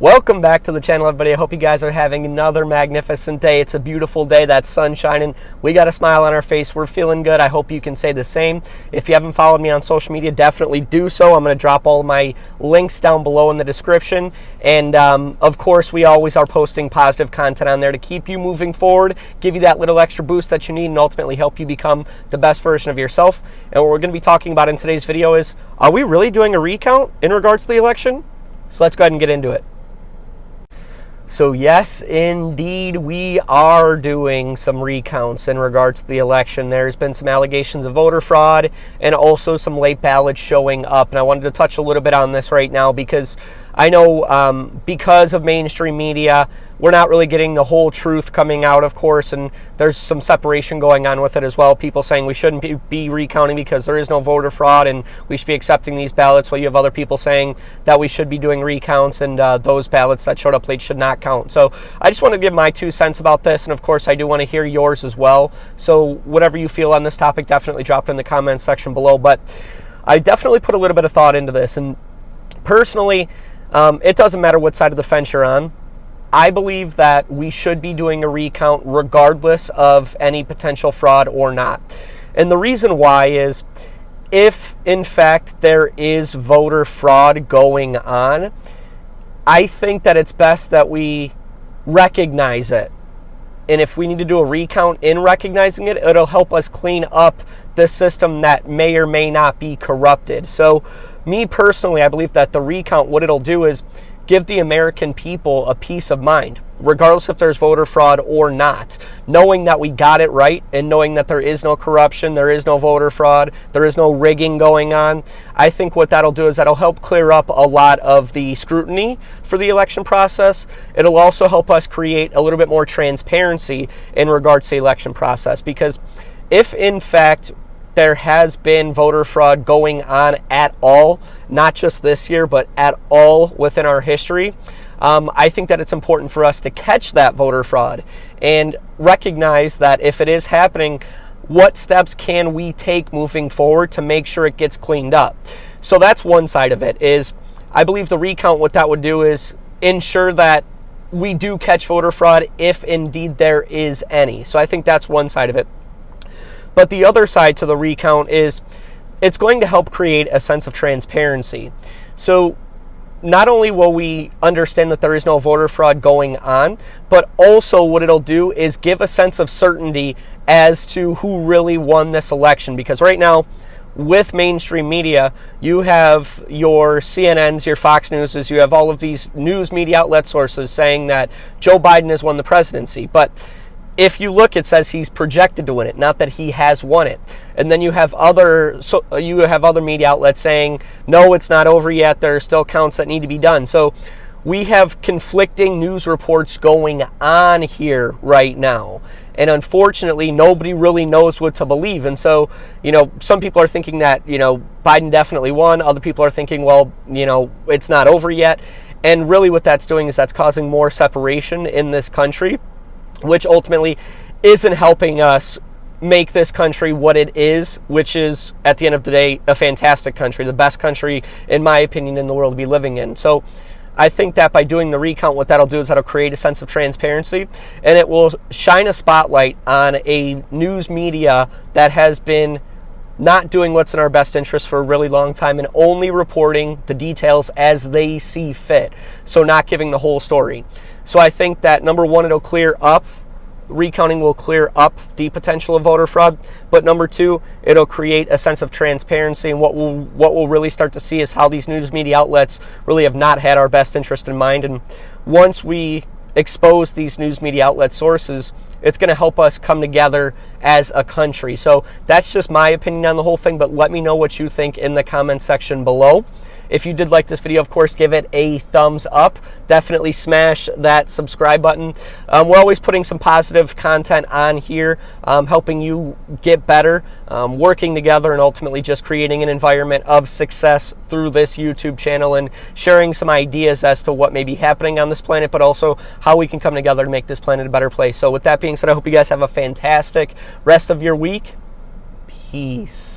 Welcome back to the channel, everybody. I hope you guys are having another magnificent day. It's a beautiful day. That sun shining. We got a smile on our face. We're feeling good. I hope you can say the same. If you haven't followed me on social media, definitely do so. I'm going to drop all of my links down below in the description. And of course, we always are posting positive content on there to keep you moving forward, give you that little extra boost that you need, and ultimately help you become the best version of yourself. And what we're going to be talking about in today's video is, are we really doing a recount in regards to the election? So let's go ahead and get into it. So yes, indeed, we are doing some recounts in regards to the election. There's been some allegations of voter fraud and also some late ballots showing up. And I wanted to touch a little bit on this right now because I know because of mainstream media, we're not really getting the whole truth coming out, of course, and there's some separation going on with it as well. People saying we shouldn't be recounting because there is no voter fraud and we should be accepting these ballots, while you have other people saying that we should be doing recounts and those ballots that showed up late should not count. So I just want to give my 2 cents about this, and of course I do want to hear yours as well. So whatever you feel on this topic, definitely drop it in the comments section below. But I definitely put a little bit of thought into this, and personally, it doesn't matter what side of the fence you're on. I believe that we should be doing a recount regardless of any potential fraud or not. And the reason why is, if in fact there is voter fraud going on, I think that it's best that we recognize it. And if we need to do a recount in recognizing it, it'll help us clean up the system that may or may not be corrupted. So me personally, I believe that the recount, what it'll do is give the American people a peace of mind, regardless if there's voter fraud or not, knowing that we got it right and knowing that there is no corruption, there is no voter fraud, there is no rigging going on. I think what that'll do is that'll help clear up a lot of the scrutiny for the election process. It'll also help us create a little bit more transparency in regards to the election process, because if in fact there has been voter fraud going on at all, not just this year, but at all within our history, I think that it's important for us to catch that voter fraud and recognize that if it is happening, what steps can we take moving forward to make sure it gets cleaned up. So that's one side of it. Is I believe the recount, what that would do is ensure that we do catch voter fraud if indeed there is any. So I think that's one side of it. But the other side to the recount is it's going to help create a sense of transparency. So not only will we understand that there is no voter fraud going on, but also what it'll do is give a sense of certainty as to who really won this election. Because right now, with mainstream media, you have your CNNs, your Fox Newses, you have all of these news media outlet sources saying that Joe Biden has won the presidency. But if you look, it says he's projected to win it, not that he has won it. And then you have other media outlets saying, no, it's not over yet. There are still counts that need to be done. So we have conflicting news reports going on here right now. And unfortunately, nobody really knows what to believe. And so, some people are thinking that, Biden definitely won. Other people are thinking, well, it's not over yet. And really what that's doing is that's causing more separation in this country, which ultimately isn't helping us make this country what it is, which is, at the end of the day, a fantastic country, the best country, in my opinion, in the world to be living in. So I think that by doing the recount, what that'll do is that'll create a sense of transparency, and it will shine a spotlight on a news media that has been not doing what's in our best interest for a really long time and only reporting the details as they see fit. So not giving the whole story. So I think that, number one, it'll clear up, recounting will clear up the potential of voter fraud. But number two, it'll create a sense of transparency. And what we'll really start to see is how these news media outlets really have not had our best interest in mind. And once we expose these news media outlet sources, it's going to help us come together as a country. So that's just my opinion on the whole thing, but let me know what you think in the comment section below. If you did like this video, of course, give it a thumbs up. Definitely smash that subscribe button. We're always putting some positive content on here, helping you get better, working together, and ultimately just creating an environment of success through this YouTube channel and sharing some ideas as to what may be happening on this planet, but also how we can come together to make this planet a better place. So with that being said, I hope you guys have a fantastic rest of your week. Peace.